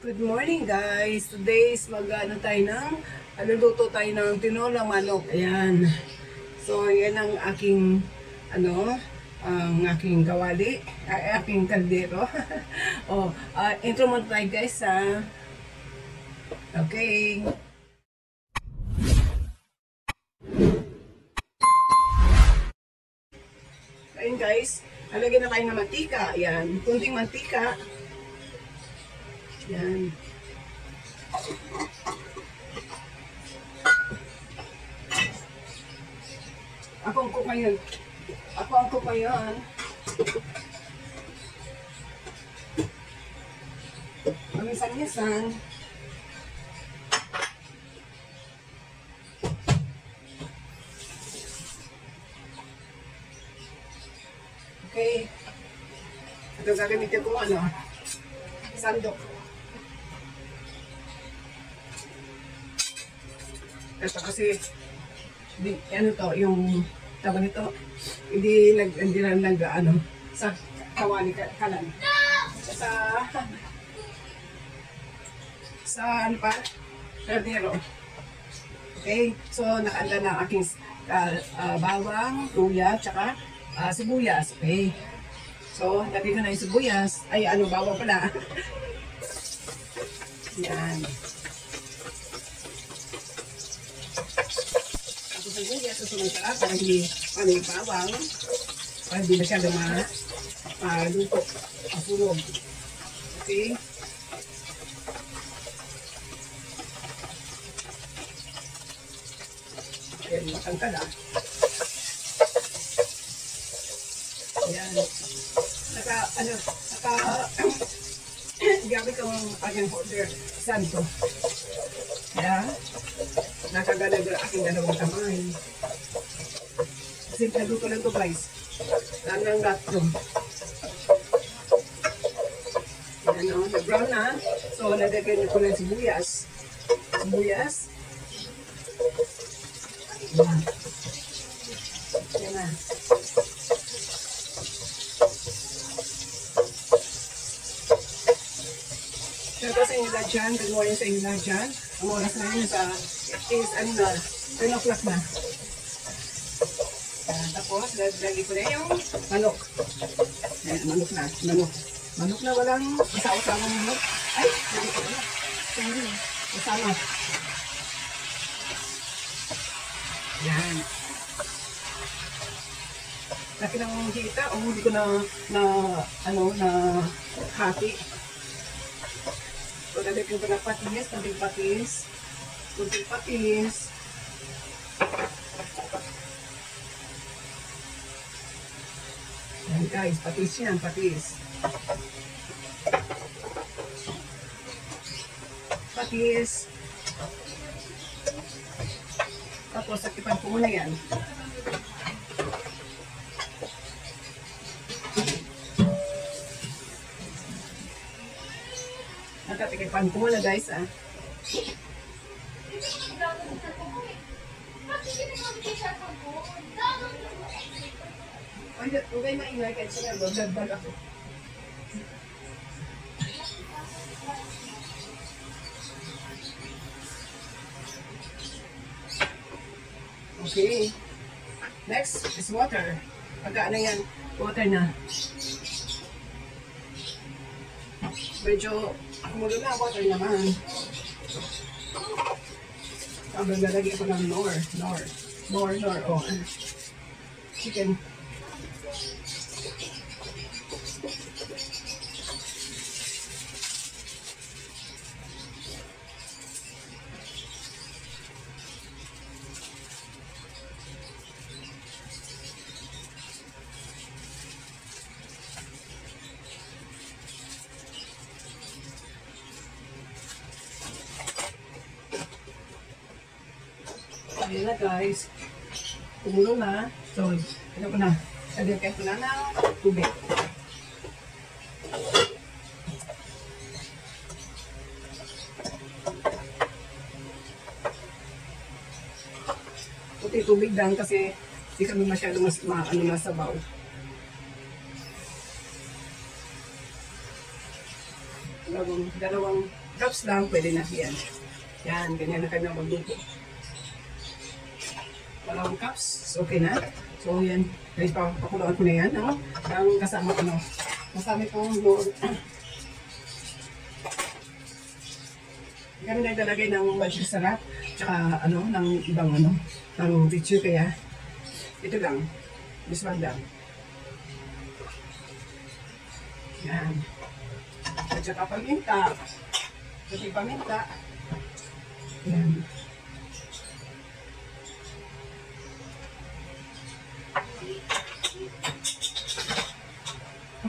Good morning guys. Today is luto tayo ng tinolang manok. Ayan. So, yan ang aking ang aking kawali, aking kaldero. Intro muna tayo guys ha. Okay. Ayun guys, halagyan na tayo ng mantika. Ayan, kunting mantika. Yan. Ako ang cook ngayon. Paminsan-minsan. Okay. Ito gagamitin ko sandok. Ito kasi yung tawag nito, hindi lang sa kawali kalan. Sa kaldero. Okay, so nakaanda na ang aking bawang, luya, tsaka sibuyas. Okay. So, lagay ko na yung sibuyas. Bawang pala. Yan. Sibuyas, susunod ka para hindi yung bawang, para hindi masyado maluto, mapulog. Okay? Ayan, matangkala. Ayan. Gamit ko ang aking holder, santo. Ayan. Nakagalaga aking dalawang kamay. Simple luto lang ito guys. Langang gatro. Yan nag-brown na. So, nagagyan ko ng sibuyas. Yan. Yan na. Ito sa inyo lahat dyan. Good morning sa inyo lahat dyan. Ang oras na yun is 10 o'clock na. Tapos, lagi ko na yung manok. Ayan, manok na walang isa-usama manok. Ay, lagi ko na. Sorry, usama. Ayan. Laki ng hita, hindi ko na hati. So, lagyan ko na patis. Yan guys, patis yan. Tapos, sakipan ko muna yan. Nagkatikipan ko muna guys Ay, okay maingay kahit sila, magdagdag ako. Okay. Next is water. Pagka yan, water na. Medyo kumulo na, water naman. Habang lalagay ako ng nor. Chicken. Ayan na guys. Kumulo na. So, lagyan ko na ng tubig. Puti tubig lang kasi hindi kami masyado masabaw. dalawang cups lang, pwede na yan. Yan, ganyan na kami magluto. Dalawang cups, okay na. So yan, guys, pakuluan ko na yan, no? Ang kasama ko, no? Kasama itong kami naglalagay ng magic sarap, tsaka ng ibang ng tissue, kaya ito lang, this one lang. Yan. At saka paminta, pati paminta. Yan.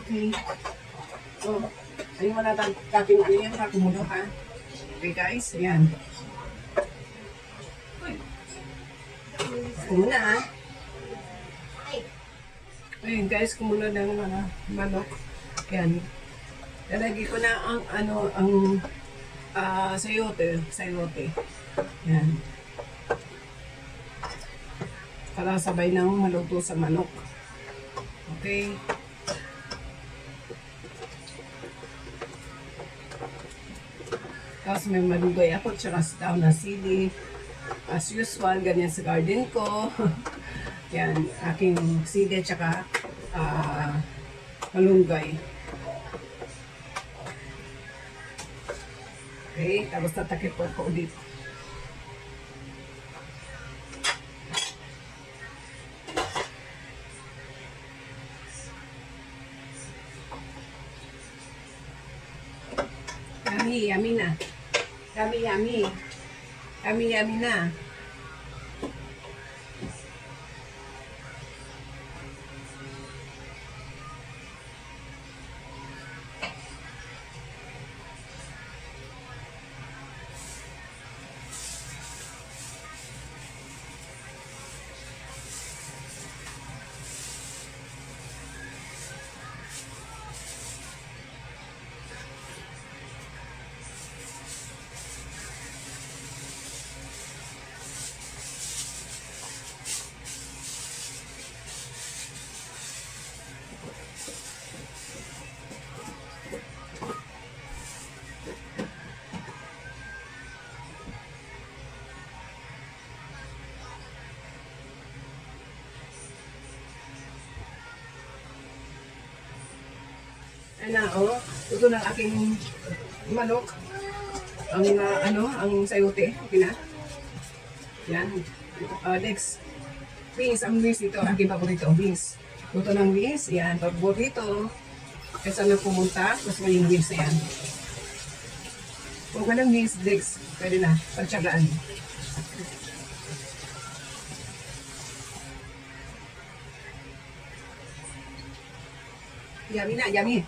Okay. So, ayun mo natin ating yan, kumulo ha. Okay guys, ayan. Kumuna ha. Ayun guys, kumuna ng mga manok. Ayan. Lalagay ko na ang sayote. Ayan. Para sabay ng maluto sa manok. Okay. Tapos may malunggay ako, tsaka daw na sili. As usual, ganyan sa garden ko. Yan, aking sili, tsaka malunggay. Okay, tapos tatakip ko ulit. Yummy na. Yummy na. Ito ng aking manok. Ang sayote. Okay na. Yan. Next. Beans. Ang beans dito. Aking paborito. Beans. Luto ng beans. Yan. Paborito. Kaysa na pumunta. Mas may yung beans na yan. Kung walang beans, Dex. Pwede na. Pagtsagaan. Yummy na. Yummy.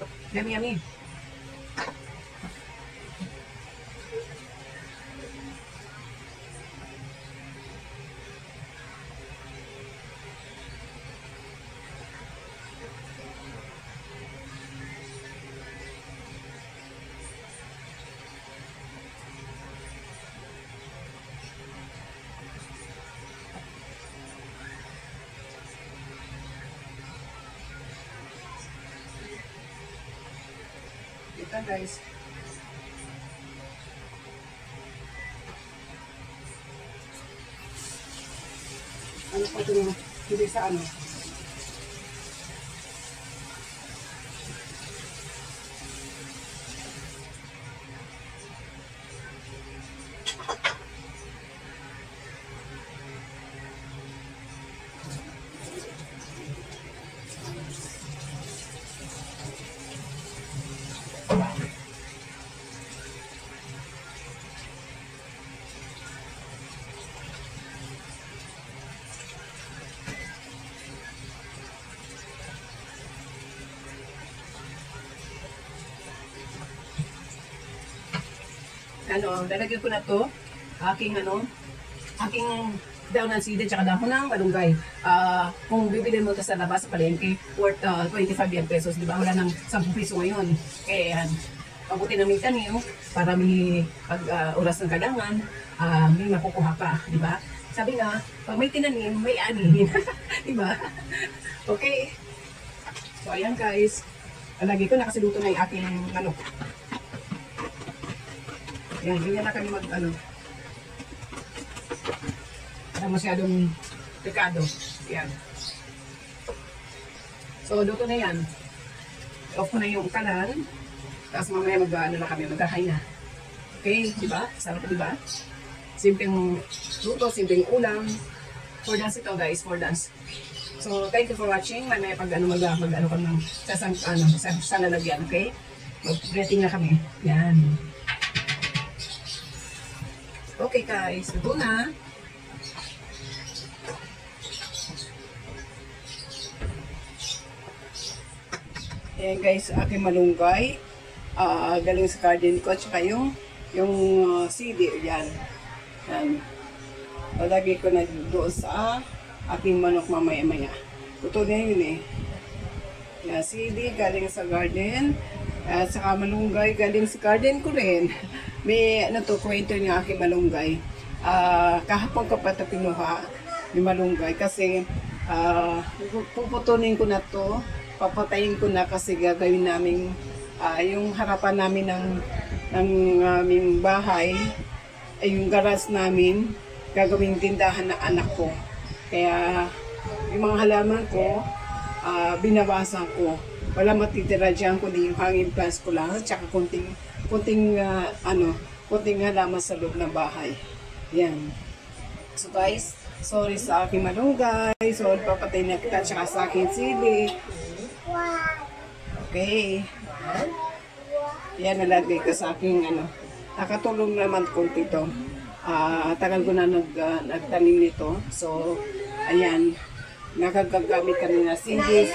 Ito guys. Ano pa ito yung hindi sa ano? Lalagyan ko na to aking daon ng sili tsaka dahon ng malunggay. Kung bibili mo ito sa labas sa palengke, worth 25 pesos, di ba? Wala ng 10 piso ngayon. Kaya yan, mabuti na may tanim para may oras ng kadangan, may makukuha ka, di ba? Sabi nga, pag may tinanim, may ani. Di ba? Okay. So ayan guys, lagi ko nakasiluto na yung aking manok. Yan, ganyan na kami mag-ano. Wala masyadong pekado. Yan. So, luto na yan. Off ko na yung kalan. Tapos mamaya mag-ano na kami, magkahain na. Okay, di ba? Sarap, di ba? Simpleng luto, simpleng ulam. For dance ito guys, for dance. So, thank you for watching. Mamaya pag ano mag-ano ko ng sa lalagyan, okay? Mag-breathing na kami. Yan. Okay guys, luto na. Ayan guys, aking malunggay. Galing sa garden ko. Tsaka yung CD. Yan. Yan. Lalagay ko na doon sa aking manok mamaya-maya. Luto na yun eh. Yan, CD galing sa garden. At saka malunggay galing sa garden ko rin. May ano to, kwento niya aking malunggay. Kahapon ko pa ito pinuha ni malunggay kasi puputunin ko na to. Papatayin ko na kasi gagawin namin yung harapan namin ng aming bahay ay yung garage namin gagawing tindahan ng anak ko. Kaya yung mga halaman ko binawasan ko. Wala matitira dyan kundi yung hanging plants ko lang at saka kunting halaman sa loob ng bahay. Yan. So guys, sorry sa aking malunggay. So papatay na kita tsaka sa aking sili. Okay. Yan, nalagay ko sa aking nakatulong naman konti to. Tagal ko na nagtanim nito. So, ayan. Nakagagamit kami na sili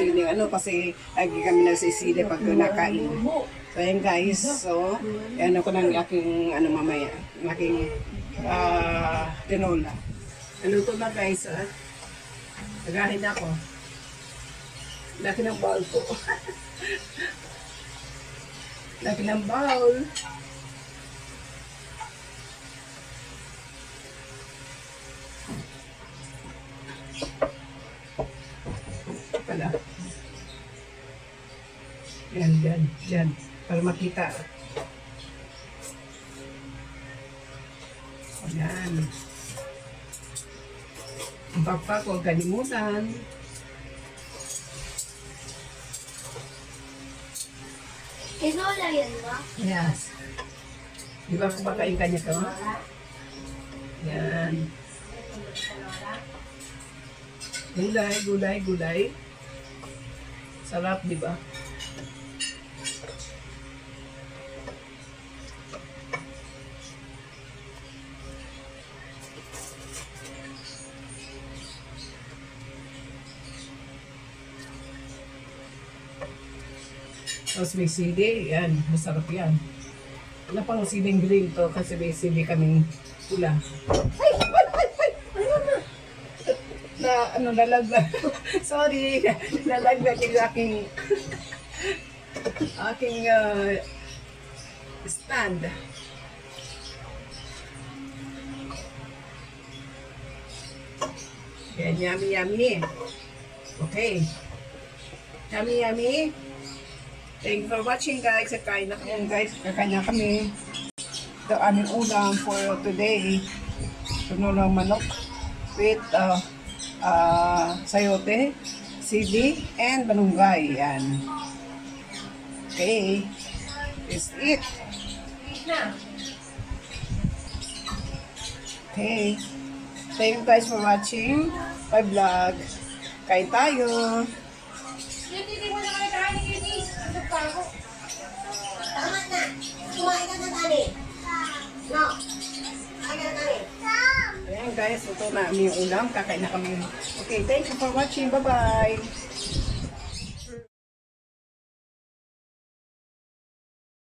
kasi lagi kami nagsisili pag nakain. So, ayan guys. So, ayan ako ng aking mamaya. Aking tinola. Naluto na guys. Nagahin na ako. Laki ng bowl ko. Laki ng bowl. Pala. Yan. Para makita. Ayan. Ang papa ko, kalimutan. Tinola yan ba? Yes. Di ba kumakain ka niya to? Yan. Gulay. Sarap, di ba? Tapos may sili, yan, masarap yan. Wala pang siling green to kasi may sili kaming pula. Ay! Nalaglag. Sorry, nalaglag yung aking stand. Yan, yummy. Okay. Yummy. Thank you for watching guys. Kakain na kami guys. Kakain na kami. Ito aming ulam for today. Tunulang manok with sayote, sili, and malunggay. Yan. Okay. This is it. Okay. Thank you guys for watching my vlog. Kain tayo. Hindi mo na kayo kain ni Kitty. Tama na. Kumain ka na tali. No. Kumain ka na tali. Ayan guys, ito na aming ulam. Kakain na kami. Okay, thank you for watching. Bye-bye.